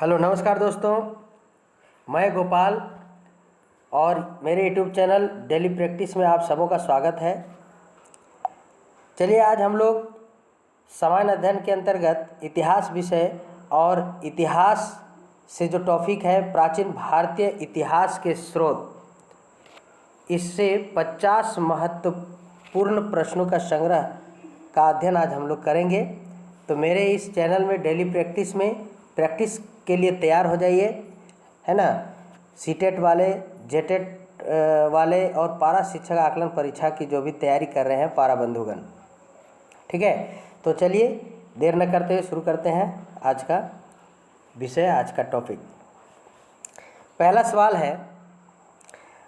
Hello नमस्कार दोस्तों, मैं गोपाल और मेरे यूट्यूब चैनल डेली प्रैक्टिस में आप सबों का स्वागत है। चलिए आज हम लोग सामान्य अध्ययन के अंतर्गत इतिहास विषय और इतिहास से जो टॉपिक है प्राचीन भारतीय इतिहास के स्रोत, इससे 50 महत्वपूर्ण प्रश्नों का संग्रह का अध्ययन आज हम लोग करेंगे। तो मेरे इस चैनल में डेली प्रैक्टिस में प्रैक्टिस के लिए तैयार हो जाइए, है ना। सीटेट वाले, जेटेट वाले और पारा शिक्षक आकलन परीक्षा की जो भी तैयारी कर रहे हैं पारा बंधुगण, ठीक है। तो चलिए देर न करते हुए शुरू करते हैं आज का विषय, आज का टॉपिक। पहला सवाल है,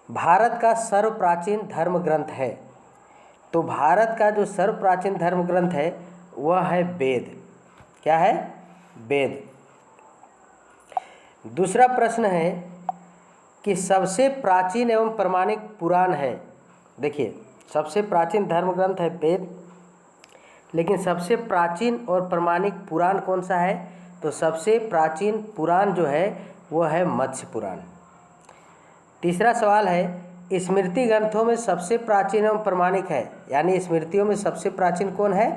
भारत का सर्व प्राचीन धर्म ग्रंथ है। तो भारत का जो सर्व प्राचीन धर्म ग्रंथ है वह है वेद। क्या है? वेद। दूसरा प्रश्न है कि सबसे प्राचीन एवं प्रमाणिक पुराण है। देखिए, सबसे प्राचीन धर्म ग्रंथ है वेद, लेकिन सबसे प्राचीन और प्रमाणिक पुराण कौन सा है? तो सबसे प्राचीन पुराण जो है वह है मत्स्य पुराण। तीसरा सवाल है, स्मृति ग्रंथों में सबसे प्राचीन एवं प्रमाणिक है, यानी स्मृतियों में सबसे प्राचीन कौन है?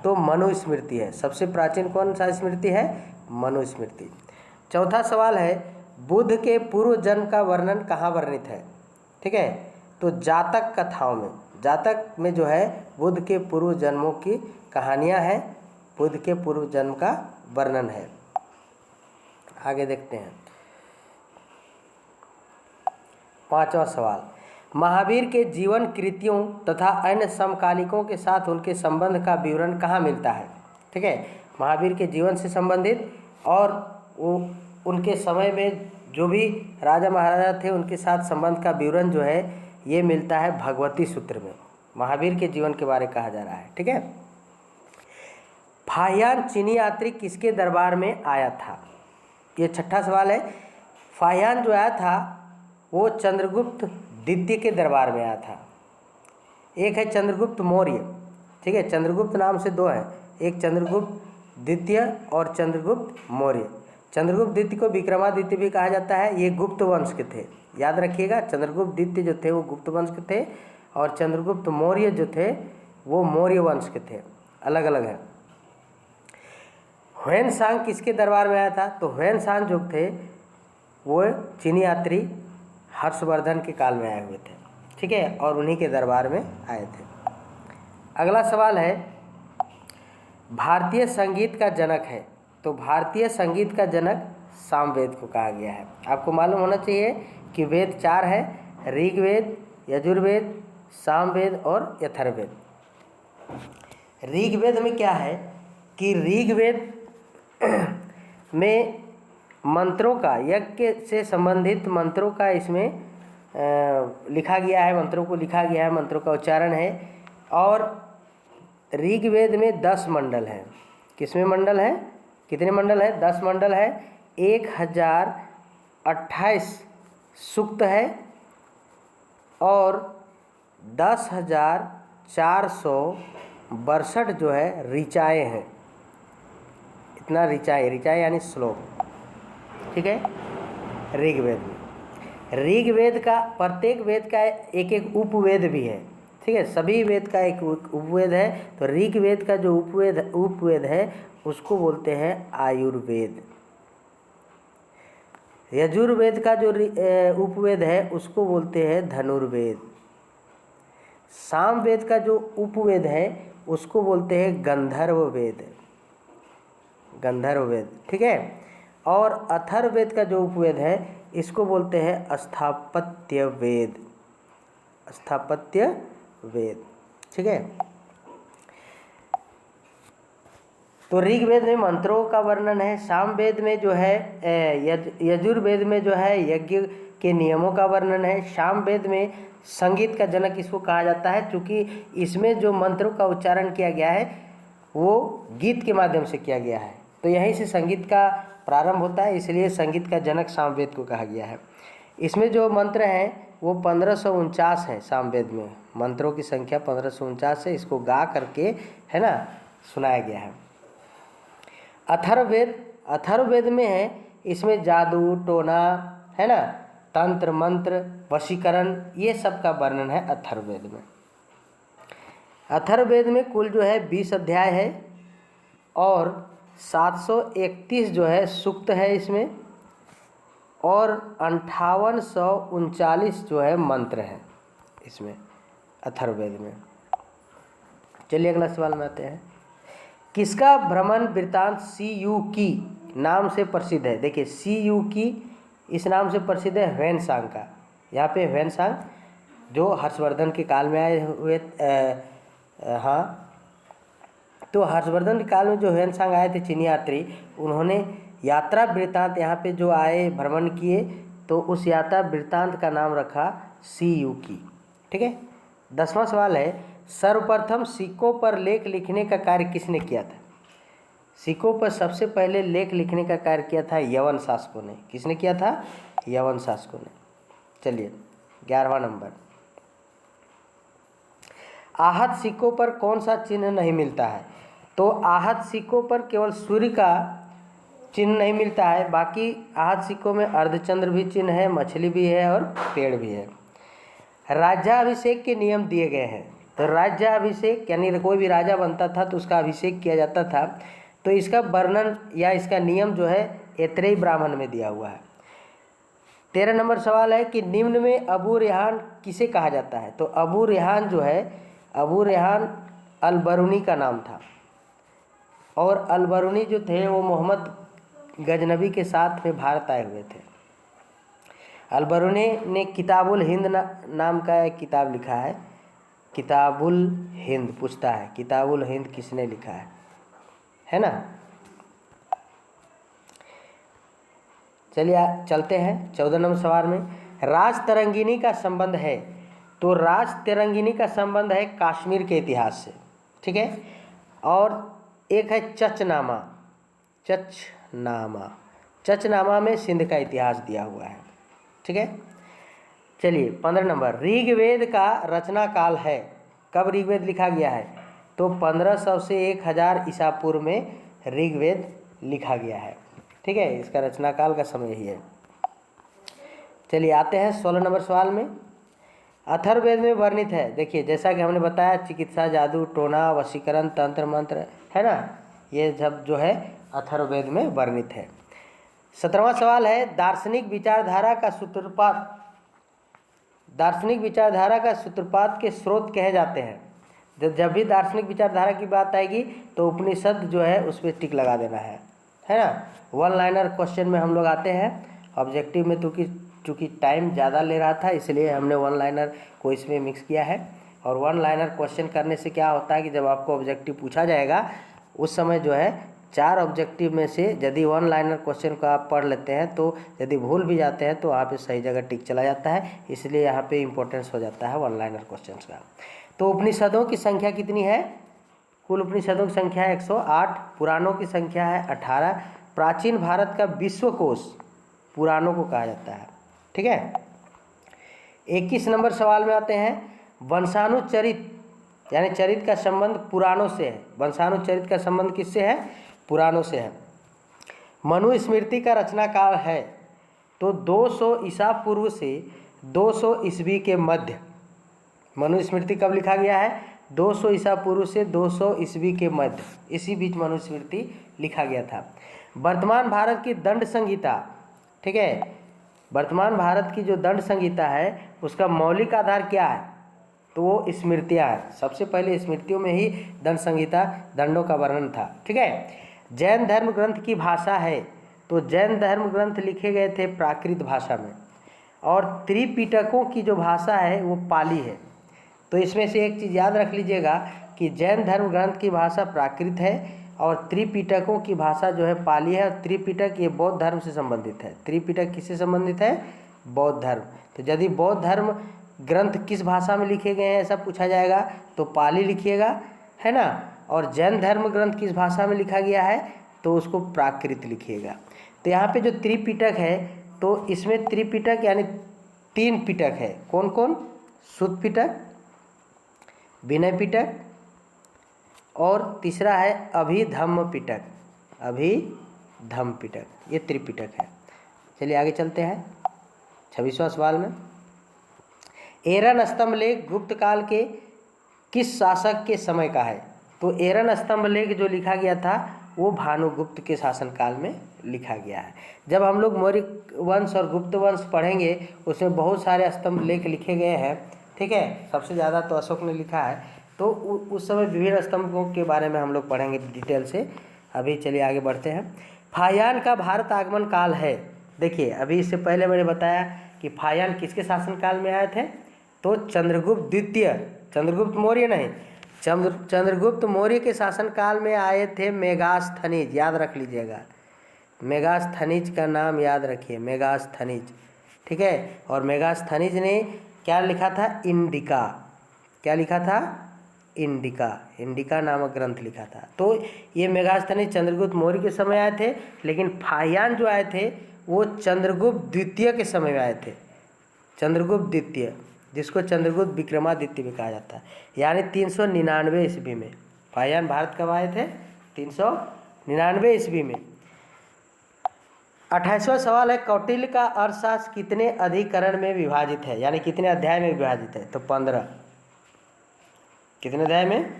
तो मनुस्मृति है। सबसे प्राचीन कौन सा स्मृति है? मनुस्मृति। चौथा सवाल है, बुद्ध के पूर्व जन्म का वर्णन कहाँ वर्णित है? ठीक है, तो जातक कथाओं में, जातक में जो है बुद्ध के पूर्व जन्मों की कहानियाँ हैं, बुद्ध के पूर्व जन्म का वर्णन है। आगे देखते हैं। पांचवा सवाल, महावीर के जीवन कृतियों तथा अन्य समकालिकों के साथ उनके संबंध का विवरण कहाँ मिलता है? ठीक है, महावीर के जीवन से संबंधित और वो उनके समय में जो भी राजा महाराजा थे उनके साथ संबंध का विवरण जो है ये मिलता है भगवती सूत्र में। महावीर के जीवन के बारे में कहा जा रहा है, ठीक है। फाहियान चीनी यात्री किसके दरबार में आया था? ये छठा सवाल है। फाहियान जो आया था वो चंद्रगुप्त द्वितीय के दरबार में आया था। एक है चंद्रगुप्त मौर्य, ठीक है, चंद्रगुप्त नाम से दो हैं, एक चंद्रगुप्त द्वितीय और चंद्रगुप्त मौर्य। चंद्रगुप्त द्वितीय को विक्रमादित्य भी कहा जाता है। ये गुप्त वंश के थे, याद रखिएगा। चंद्रगुप्त द्वितीय जो थे वो गुप्त वंश के थे और चंद्रगुप्त मौर्य जो थे वो मौर्य वंश के थे, अलग अलग है। ह्वेन सांग किसके दरबार में आया था? तो ह्वेन सांग जो थे वो चीनी यात्री हर्षवर्धन के काल में आए हुए थे, ठीक है, और उन्हीं के दरबार में आए थे। अगला सवाल है, भारतीय संगीत का जनक है। तो भारतीय संगीत का जनक सामवेद को कहा गया है। आपको मालूम होना चाहिए कि वेद 4 है, ऋग्वेद, यजुर्वेद, सामवेद और अथर्ववेद। ऋग्वेद में क्या है कि ऋग्वेद में मंत्रों का, यज्ञ से संबंधित मंत्रों का इसमें लिखा गया है, मंत्रों को लिखा गया है, मंत्रों का उच्चारण है। और ऋग्वेद में 10 मंडल हैं। किसमें मंडल है? कितने मंडल है? 10 मंडल है। 1028 सूक्त है और 10,462 जो है ऋचाएँ हैं। इतना ऋचाएँ, ऋचाएँ यानी श्लोक, ठीक है। ऋग्वेद में, ऋग्वेद का प्रत्येक वेद का एक एक उपवेद भी है, ठीक है, सभी वेद का एक उपवेद है। तो ऋग्वेद का जो उपवेद है उसको बोलते हैं आयुर्वेद। यजुर्वेद का जो उपवेद है उसको बोलते हैं धनुर्वेद। सामवेद का जो उपवेद है उसको बोलते हैं गंधर्ववेद, गंधर्ववेद, ठीक है। और अथर्ववेद का जो उपवेद है इसको बोलते हैं स्थापत्य वेद, स्थापत्य वेद, ठीक है। तो ऋग्वेद में मंत्रों का वर्णन है, सामवेद में जो है यजुर्वेद में जो है यज्ञ के नियमों का वर्णन है, सामवेद में संगीत का जनक इसको कहा जाता है, क्योंकि इसमें जो मंत्रों का उच्चारण किया गया है वो गीत के माध्यम से किया गया है। तो यहीं से संगीत का प्रारंभ होता है, इसलिए संगीत का जनक सामवेद को कहा गया है। इसमें जो मंत्र हैं वो 1549 है। सामवेद में मंत्रों की संख्या 1549 है। इसको गा करके, है ना, सुनाया गया है। अथर्ववेद, अथर्ववेद में है इसमें जादू टोना, है ना, तंत्र मंत्र, वशीकरण, ये सब का वर्णन है अथर्ववेद में। अथर्ववेद में कुल जो है 20 अध्याय है और 731 जो है सूक्त है इसमें, और 5839 जो है मंत्र हैं इसमें अथर्ववेद में। चलिए अगला सवाल में आते हैं। किसका भ्रमण वृत्तांत सीयूकी नाम से प्रसिद्ध है? देखिए सीयूकी इस नाम से प्रसिद्ध है ह्वेनसांग का। यहाँ पे ह्वेनसांग जो हर्षवर्धन के काल में आए हुए, हाँ, तो हर्षवर्धन के काल में जो ह्वेनसांग आए थे चीनी यात्री, उन्होंने यात्रा वृत्तांत यहाँ पे जो आए भ्रमण किए, तो उस यात्रा वृत्तांत का नाम रखा सीयूकी। ठीक है। 10वां सवाल है, सर्वप्रथम सिक्कों पर लेख लिखने का कार्य किसने किया था? सिक्कों पर सबसे पहले लेख लिखने का कार्य किया था यवन शासकों ने। किसने किया था? यवन शासकों ने। चलिए 11वां नंबर, आहत सिक्कों पर कौन सा चिन्ह नहीं मिलता है? तो आहत सिक्कों पर केवल सूर्य का चिन्ह नहीं मिलता है, बाकी आहत सिक्कों में अर्धचंद्र भी चिन्ह है, मछली भी है और पेड़ भी है। राज्याभिषेक के नियम दिए गए हैं। तो राज्याभिषेक यानी कोई भी राजा बनता था तो उसका अभिषेक किया जाता था, तो इसका वर्णन या इसका नियम जो है ऐतरेय ब्राह्मण में दिया हुआ है। 13 नंबर सवाल है कि निम्न में अबू रेहान किसे कहा जाता है? तो अबू रेहान जो है, अबू रेहान अल-बरूनी का नाम था, और अल-बरूनी जो थे वो मोहम्मद गजनबी के साथ में भारत आए हुए थे। अल-बरूनी ने किताबुल हिंद नाम का एक किताब लिखा है। किताबुल हिंद पूछता है, किताबुल हिंद किसने लिखा है ना। चलिए चलते हैं 14 नंबर सवाल में। राज तरंगिनी का संबंध है? तो राज तरंगिनी का संबंध है कश्मीर के इतिहास से। ठीक है। और एक है चचनामा। चचनामा में सिंध का इतिहास दिया हुआ है। ठीक है। चलिए 15 नंबर, ऋग्वेद का रचना काल है? कब ऋग्वेद लिखा गया है? तो 1500 से 1000 ईसा पूर्व में ऋग्वेद लिखा गया है। ठीक है, इसका रचना काल का समय ही है। चलिए आते हैं 16 नंबर सवाल में। अथर्ववेद में वर्णित है, देखिए जैसा कि हमने बताया, चिकित्सा, जादू टोना, वशीकरण, तंत्र मंत्र, है ना, ये सब जो है अथर्ववेद में वर्णित है। 17वां सवाल है, दार्शनिक विचारधारा का सूत्रपात, दार्शनिक विचारधारा का सूत्रपात के स्रोत कहे जाते हैं। जब भी दार्शनिक विचारधारा की बात आएगी तो उपनिषद जो है उस पर टिक लगा देना है ना। 1 लाइनर क्वेश्चन में हम लोग आते हैं। ऑब्जेक्टिव में चूँकि टाइम ज़्यादा ले रहा था इसलिए हमने 1 लाइनर को इसमें मिक्स किया है। और 1 लाइनर क्वेश्चन करने से क्या होता है कि जब आपको ऑब्जेक्टिव पूछा जाएगा उस समय जो है 4 ऑब्जेक्टिव में से यदि 1 लाइनर क्वेश्चन को आप पढ़ लेते हैं तो यदि भूल भी जाते हैं तो वहाँ पे सही जगह टिक चला जाता है, इसलिए यहाँ पे इम्पोर्टेंस हो जाता है 1 लाइनर क्वेश्चन का। तो उपनिषदों की संख्या कितनी है? कुल उपनिषदों की संख्या है 108, पुराणों की संख्या है 18। प्राचीन भारत का विश्वकोश पुराणों को कहा जाता है। ठीक है। 21 नंबर सवाल में आते हैं, वंशानुचरित यानी चरित का संबंध पुराणों से है। वंशानुचरित का संबंध किससे है? पुराणों से है। मनुस्मृति का रचना काल है? तो 200 ईसा पूर्व से 200 ईस्वी के मध्य। मनुस्मृति कब लिखा गया है? 200 ईसा पूर्व से 200 ईस्वी के मध्य, इसी बीच मनुस्मृति लिखा गया था। वर्तमान भारत की दंड संहिता, ठीक है, वर्तमान भारत की जो दंड संहिता है उसका मौलिक आधार क्या है? तो वो स्मृतियाँ हैं। सबसे पहले स्मृतियों में ही दंड संहिता, दंडों का वर्णन था। ठीक है। जैन धर्म ग्रंथ की भाषा है? तो जैन धर्म ग्रंथ लिखे गए थे प्राकृत भाषा में, और त्रिपिटकों की जो भाषा है वो पाली है। तो इसमें से एक चीज़ याद रख लीजिएगा कि जैन धर्म ग्रंथ की भाषा प्राकृत है और त्रिपिटकों की भाषा जो है पाली है। और त्रिपिटक ये बौद्ध धर्म से संबंधित है। त्रिपिटक किससे संबंधित है? बौद्ध धर्म। तो यदि बौद्ध धर्म ग्रंथ किस भाषा में लिखे गए हैं ऐसा पूछा जाएगा तो पाली लिखिएगा, है ना। और जैन धर्म ग्रंथ किस भाषा में लिखा गया है तो उसको प्राकृत लिखिएगा। तो यहाँ पे जो त्रिपिटक है तो इसमें त्रिपिटक यानी 3 पिटक है। कौन कौन? शुद्ध पिटक, विनय पिटक और तीसरा है अभिधम्म पिटक। अभिधम्म पिटक, ये त्रिपिटक है। चलिए आगे चलते हैं 26वां सवाल में। एरन स्तंभ लेख गुप्त काल के किस शासक के समय का है? तो एरन स्तंभ लेख जो लिखा गया था वो भानुगुप्त के शासनकाल में लिखा गया है। जब हम लोग मौर्य वंश और गुप्त वंश पढ़ेंगे उसमें बहुत सारे स्तंभ लेख लिखे गए हैं, ठीक है। सबसे ज़्यादा तो अशोक ने लिखा है, तो उस समय विभिन्न स्तंभों के बारे में हम लोग पढ़ेंगे डिटेल से। अभी चलिए आगे बढ़ते हैं। फाहियान का भारत आगमन काल है। देखिए अभी इससे पहले मैंने बताया कि फाहियान किसके शासनकाल में आए थे? तो चंद्रगुप्त द्वितीय, चंद्रगुप्त मौर्य नहीं, चंद्रगुप्त मौर्य के शासनकाल में आए थे मेगास्थनीज। याद रख लीजिएगा, मेगास्थनीज का नाम याद रखिए, मेगास्थनीज, ठीक है। और मेगास्थनीज ने क्या लिखा था? इंडिका। क्या लिखा था? इंडिका। इंडिका नामक ग्रंथ लिखा था। तो ये मेगास्थनीज चंद्रगुप्त मौर्य के समय आए थे, लेकिन फाहियान जो आए थे वो चंद्रगुप्त द्वितीय के समय में आए थे। चंद्रगुप्त द्वितीय, जिसको चंद्रगुप्त विक्रमादित्य भी कहा जाता है, यानी 399 ईस्वी में। फाहियान भारत कब आए थे? 399 ईस्वी में। 28वां सवाल है, कौटिल्य का अर्थशास्त्र कितने अधिकरण में विभाजित है, यानी कितने अध्याय में विभाजित है? तो 15। कितने अध्याय में?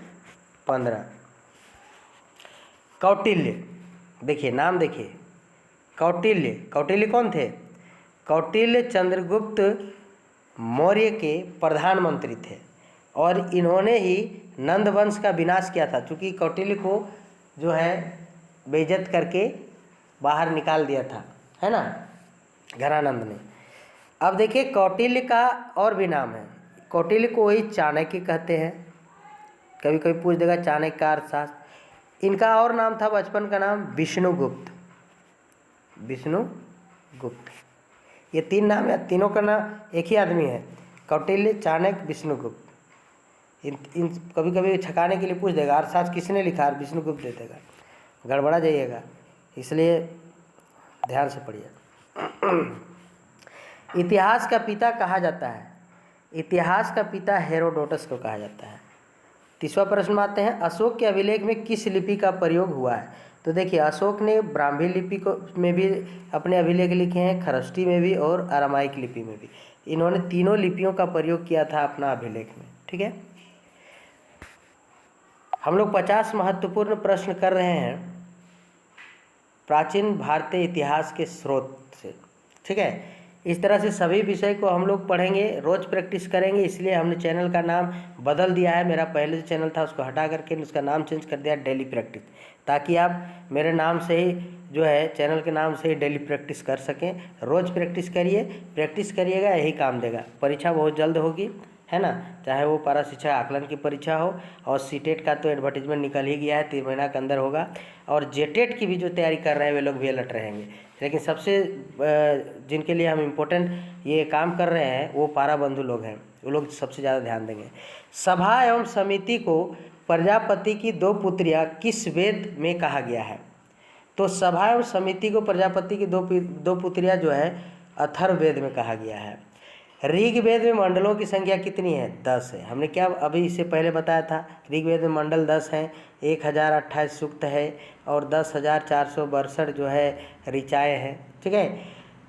15। कौटिल्य, देखिए नाम देखिए, कौटिल्य। कौटिल्य कौन थे? कौटिल्य चंद्रगुप्त मौर्य के प्रधानमंत्री थे और इन्होंने ही नंद वंश का विनाश किया था, क्योंकि कौटिल्य को जो है बेइज्जत करके बाहर निकाल दिया था, है ना, घरानंद ने। अब देखिए कौटिल्य का और भी नाम है। कौटिल्य को वही चाणक्य कहते हैं, कभी कभी पूछ देगा चाणक्य का अर्थशास्त्र। इनका और नाम था बचपन का नाम विष्णुगुप्त। विष्णुगुप्त, ये 3 नाम है, तीनों का नाम एक ही आदमी है, कौटिल्य, चाणक्य, विष्णुगुप्त। इन कभी कभी छकाने के लिए पूछ देगा अर्थशास्त्र किसने लिखा, विष्णुगुप्त दे देगा, गड़बड़ा जाइएगा, इसलिए ध्यान से पढ़िए। इतिहास का पिता कहा जाता है, इतिहास का पिता हेरोडोटस को कहा जाता है। 30वां प्रश्न में आते हैं, अशोक के अभिलेख में किस लिपि का प्रयोग हुआ है? तो देखिए अशोक ने ब्राह्मी लिपि को में भी अपने अभिलेख लिखे हैं, खरष्टी में भी और अरामाइक लिपि में भी। इन्होंने तीनों लिपियों का प्रयोग किया था अपना अभिलेख में, ठीक है। हम लोग 50 महत्वपूर्ण प्रश्न कर रहे हैं प्राचीन भारतीय इतिहास के स्रोत से, ठीक है। इस तरह से सभी विषय को हम लोग पढ़ेंगे, रोज़ प्रैक्टिस करेंगे। इसलिए हमने चैनल का नाम बदल दिया है। मेरा पहले जो चैनल था उसको हटा करके उसका नाम चेंज कर दिया डेली प्रैक्टिस, ताकि आप मेरे नाम से ही जो है चैनल के नाम से ही डेली प्रैक्टिस कर सकें। रोज़ प्रैक्टिस करिए, प्रैक्टिस करिएगा, यही काम देगा। परीक्षा बहुत जल्द होगी, है ना, चाहे वो पारा शिक्षक आकलन की परीक्षा हो, और सीटेट का तो एडवर्टीजमेंट निकल ही गया है, 3 महीना के अंदर होगा। और जेटेट की भी जो तैयारी कर रहे हैं वे लोग भी अलर्ट रहेंगे। लेकिन सबसे जिनके लिए हम इम्पोर्टेंट ये काम कर रहे हैं वो पारा बंधु लोग हैं, वो लोग सबसे ज़्यादा ध्यान देंगे। सभा एवं समिति को प्रजापति की 2 पुत्रियाँ किस वेद में कहा गया है? तो सभा एवं समिति को प्रजापति की 2 पुत्रियाँ जो है अथर्ववेद में कहा गया है। ऋग्वेद में मंडलों की संख्या कितनी है? 10 है। हमने क्या अभी इससे पहले बताया था, ऋग्वेद में मंडल 10 हैं, 1028 सूक्त है और 10,462 जो है ऋचाएँ हैं, ठीक है।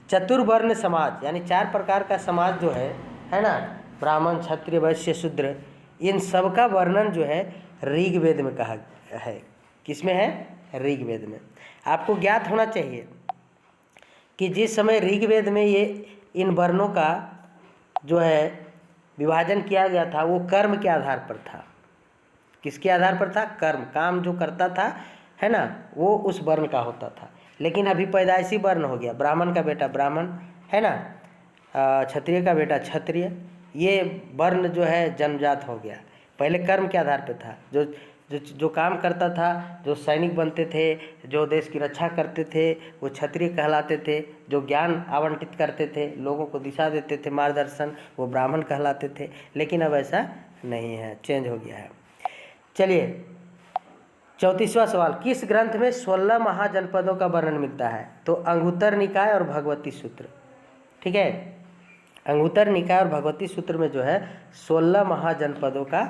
चतुर्वर्ण समाज यानी 4 प्रकार का समाज जो है ना, ब्राह्मण, क्षत्रिय, वैश्य, शूद्र, इन सब का वर्णन जो है ऋग्वेद में कहा है। किसमें है? ऋग्वेद में। आपको ज्ञात होना चाहिए कि जिस समय ऋग्वेद में ये इन वर्णों का जो है विभाजन किया गया था वो कर्म के आधार पर था। किसके आधार पर था? कर्म, काम जो करता था, है ना, वो उस वर्ण का होता था। लेकिन अभी पैदाइशी वर्ण हो गया, ब्राह्मण का बेटा ब्राह्मण, है ना, क्षत्रिय का बेटा क्षत्रिय, ये वर्ण जो है जन्मजात हो गया। पहले कर्म के आधार पर था, जो काम करता था, जो सैनिक बनते थे, जो देश की रक्षा करते थे, वो क्षत्रिय कहलाते थे। जो ज्ञान आवंटित करते थे, लोगों को दिशा देते थे, मार्गदर्शन, वो ब्राह्मण कहलाते थे। लेकिन अब ऐसा नहीं है, चेंज हो गया है। चलिए 34वां सवाल, किस ग्रंथ में 16 महाजनपदों का वर्णन मिलता है? तो अंगुत्तर निकाय और भगवती सूत्र, ठीक है। अंगुत्तर निकाय और भगवती सूत्र में जो है 16 महाजनपदों का,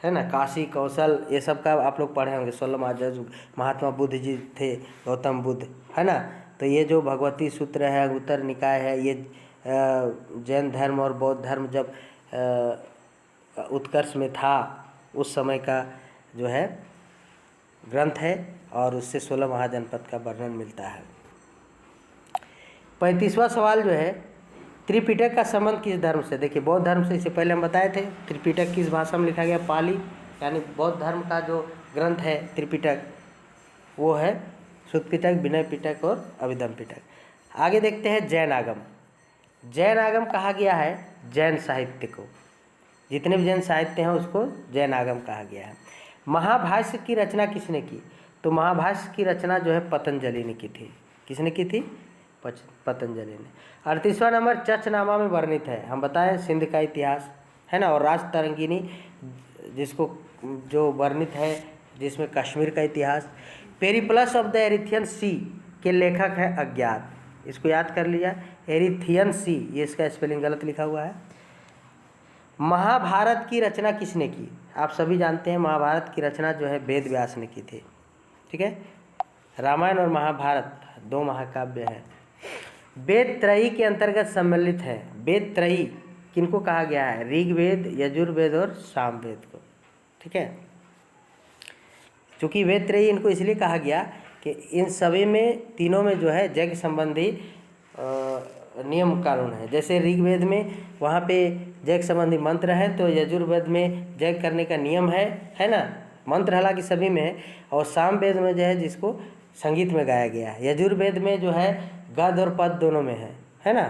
है ना, काशी, कौशल, ये सब का आप लोग पढ़े होंगे। 16 महाजन, महात्मा बुद्ध जी थे, गौतम बुद्ध, है ना, तो ये जो भगवती सूत्र है, उत्तर निकाय है, ये जैन धर्म और बौद्ध धर्म जब उत्कर्ष में था उस समय का जो है ग्रंथ है, और उससे 16 महाजनपद का वर्णन मिलता है। 35वां सवाल जो है, त्रिपिटक का संबंध किस धर्म से? देखिए, बौद्ध धर्म से इससे पहले हम बताए थे। त्रिपिटक किस भाषा में लिखा गया? पाली, यानी बौद्ध धर्म का जो ग्रंथ है त्रिपिटक वो है सुत्त पिटक, विनय पिटक और अभिधम पिटक। आगे देखते हैं जैन आगम। जैन आगम कहा गया है जैन साहित्य को, जितने भी जैन साहित्य हैं उसको जैन आगम कहा गया है। महाभाष्य की रचना किसने की? तो महाभाष्य की रचना जो है पतंजलि ने की थी। किसने की थी? पतंजलि ने। 38वां नंबर चचनामा में वर्णित है, हम बताएं सिंध का इतिहास है ना, और राजतरंगिनी जिसको जो वर्णित है जिसमें कश्मीर का इतिहास। पेरिप्लस ऑफ द एरिथियन सी के लेखक है अज्ञात, इसको याद कर लिया। एरिथियन सी, ये इसका स्पेलिंग गलत लिखा हुआ है। महाभारत की रचना किसने की? आप सभी जानते हैं महाभारत की रचना जो है वेद व्यास ने की थी। ठीक है, रामायण और महाभारत 2 महाकाव्य हैं। वेद त्रयी के अंतर्गत सम्मिलित है। वेद त्रयी किनको कहा गया है? ऋग्वेद, यजुर्वेद और सामवेद को। ठीक है, चूँकि वेद त्रयी इनको इसलिए कहा गया कि इन सभी में, तीनों में जो है यज्ञ संबंधी नियम कानून है। जैसे ऋग्वेद में वहाँ पे यज्ञ संबंधी मंत्र है, तो यजुर्वेद में यज्ञ करने का नियम है ना, मंत्र हालांकि सभी में है। और सामवेद में जो है जिसको संगीत में गाया गया है। यजुर्वेद में जो है गद्य और पद दोनों में है ना।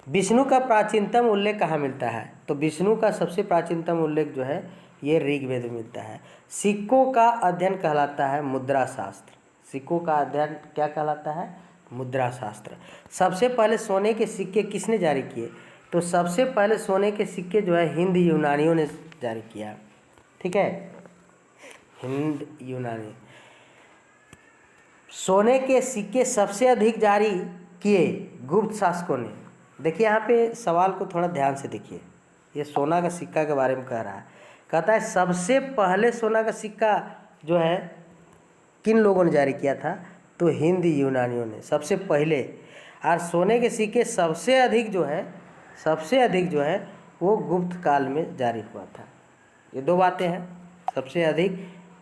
विष्णु का प्राचीनतम उल्लेख कहाँ मिलता है? तो विष्णु का सबसे प्राचीनतम उल्लेख जो है ये ऋग्वेद में मिलता है। सिक्कों का अध्ययन कहलाता है मुद्रा शास्त्र। सिक्कों का अध्ययन क्या कहलाता है? मुद्रा शास्त्र। सबसे पहले सोने के सिक्के किसने जारी किए? तो सबसे पहले सोने के सिक्के जो है हिंद यूनानियों ने जारी किया। ठीक है, हिंद यूनानी। सोने के सिक्के सबसे अधिक जारी किए गुप्त शासकों ने। देखिए यहाँ पे सवाल को थोड़ा ध्यान से देखिए, ये सोना का सिक्का के बारे में कह रहा है। कहता है सबसे पहले सोना का सिक्का जो है किन लोगों ने जारी किया था? तो हिंद यूनानियों ने सबसे पहले। और सोने के सिक्के सबसे अधिक जो है वो गुप्त काल में जारी हुआ था। ये 2 बातें हैं, सबसे अधिक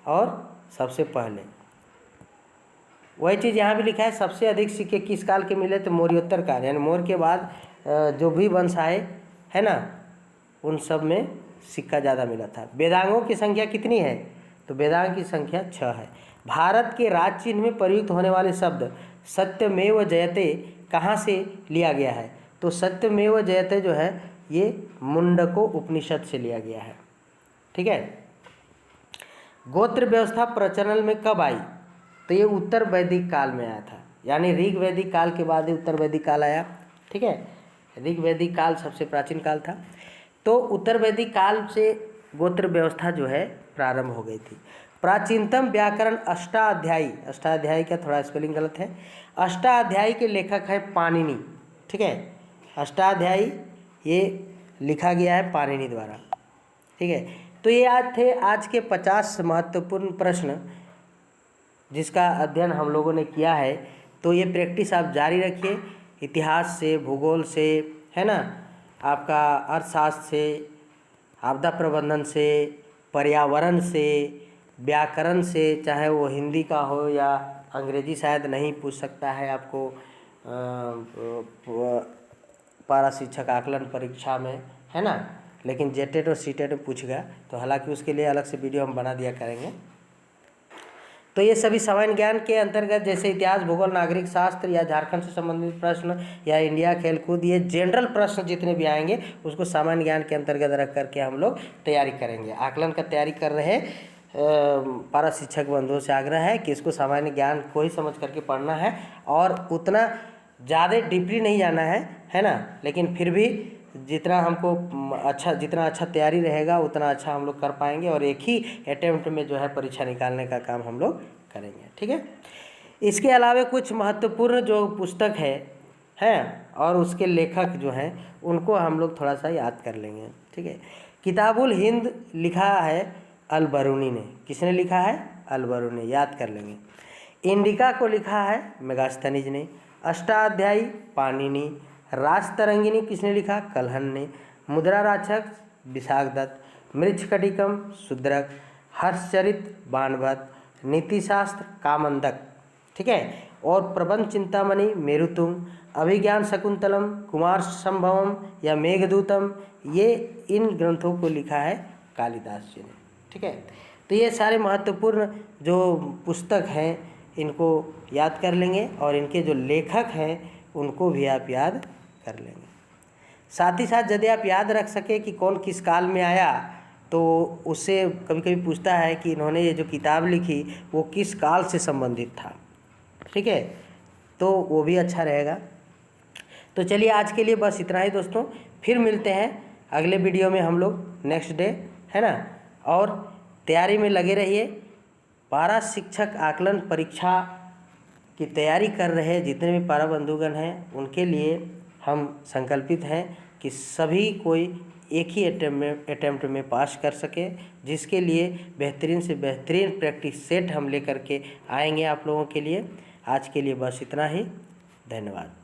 और सबसे पहले। वही चीज़ यहाँ भी लिखा है, सबसे अधिक सिक्के किस काल के मिले? तो मौर्योत्तर काल, यानी मौर्य के बाद जो भी वंश आए है ना, उन सब में सिक्का ज़्यादा मिला था। वेदांगों की संख्या कितनी है? तो वेदांग की संख्या 6 है। भारत के राज चिन्ह में प्रयुक्त होने वाले शब्द सत्यमेव जयते कहाँ से लिया गया है? तो सत्यमेव जयते जो है ये मुंडको उपनिषद से लिया गया है। ठीक है, गोत्र व्यवस्था प्रचलन में कब आई? तो ये उत्तर वैदिक काल में आया था, यानी ऋग वैदिक काल के बाद ही उत्तर वैदिक काल आया। ठीक है, ऋग वैदिक काल सबसे प्राचीन काल था, तो उत्तर वैदिक काल से गोत्र व्यवस्था जो है प्रारंभ हो गई थी। प्राचीनतम व्याकरण अष्टाध्यायी, अष्टाध्यायी का थोड़ा स्पेलिंग गलत है, अष्टाध्यायी के लेखक है पाणिनि। ठीक है, अष्टाध्यायी ये लिखा गया है पाणिनि द्वारा। ठीक है, तो ये आज थे आज के 50 महत्वपूर्ण प्रश्न जिसका अध्ययन हम लोगों ने किया है। तो ये प्रैक्टिस आप जारी रखिए, इतिहास से, भूगोल से, है ना, आपका अर्थशास्त्र से, आपदा प्रबंधन से, पर्यावरण से, व्याकरण से, चाहे वो हिंदी का हो या अंग्रेजी शायद नहीं पूछ सकता है आपको पारा शिक्षक आकलन परीक्षा में, है ना, लेकिन जेटेट और सीटेट में पूछेगा, तो हालांकि उसके लिए अलग से वीडियो हम बना दिया करेंगे। तो ये सभी सामान्य ज्ञान के अंतर्गत, जैसे इतिहास, भूगोल, नागरिक शास्त्र या झारखंड से संबंधित प्रश्न या इंडिया, खेलकूद, ये जनरल प्रश्न जितने भी आएंगे उसको सामान्य ज्ञान के अंतर्गत रख करके हम लोग तैयारी करेंगे। आकलन का तैयारी कर रहे पारा शिक्षक बंधुओं से आग्रह है कि इसको सामान्य ज्ञान को ही समझ करके पढ़ना है और उतना ज़्यादा डीपली नहीं जाना है ना, लेकिन फिर भी जितना अच्छा तैयारी रहेगा उतना अच्छा हम लोग कर पाएंगे और एक ही अटेम्प्ट में जो है परीक्षा निकालने का काम हम लोग करेंगे। ठीक है, इसके अलावा कुछ महत्वपूर्ण जो पुस्तक है और उसके लेखक जो हैं उनको हम लोग थोड़ा सा याद कर लेंगे। ठीक है, किताबुल हिंद लिखा है अल बरूनी ने। किसने लिखा है? अल बरूनी, याद कर लेंगे। इंडिका को लिखा है मेगास्थनीज ने। अष्टाध्यायी पाणिनि। राजतरंगिणी किसने लिखा? कल्हण ने। मुद्रा राक्षस विशाखदत्त। मृच्छकटिकम शूद्रक। हर्षचरित बाणभट्ट। नीतिशास्त्र कामंदक, ठीक है। और प्रबंध चिंतामणि मेरुतुंग। अभिज्ञान शकुंतलम कुमार संभवम या मेघदूतम, ये इन ग्रंथों को लिखा है कालिदास जी ने, ठीक है। तो ये सारे महत्वपूर्ण जो पुस्तक हैं इनको याद कर लेंगे और इनके जो लेखक हैं उनको भी आप याद कर लेंगे। साथ ही साथ यदि आप याद रख सके कि कौन किस काल में आया तो उससे कभी कभी पूछता है कि इन्होंने ये जो किताब लिखी वो किस काल से संबंधित था, ठीक है, तो वो भी अच्छा रहेगा। तो चलिए आज के लिए बस इतना ही दोस्तों, फिर मिलते हैं अगले वीडियो में हम लोग नेक्स्ट डे, है ना। और तैयारी में लगे रहिए। पारा शिक्षक आकलन परीक्षा की तैयारी कर रहे जितने भी पारा बंधुगण हैं उनके लिए हम संकल्पित हैं कि सभी कोई एक ही अटेम्प्ट में पास कर सके, जिसके लिए बेहतरीन से बेहतरीन प्रैक्टिस सेट हम लेकर के आएंगे आप लोगों के लिए। आज के लिए बस इतना ही, धन्यवाद।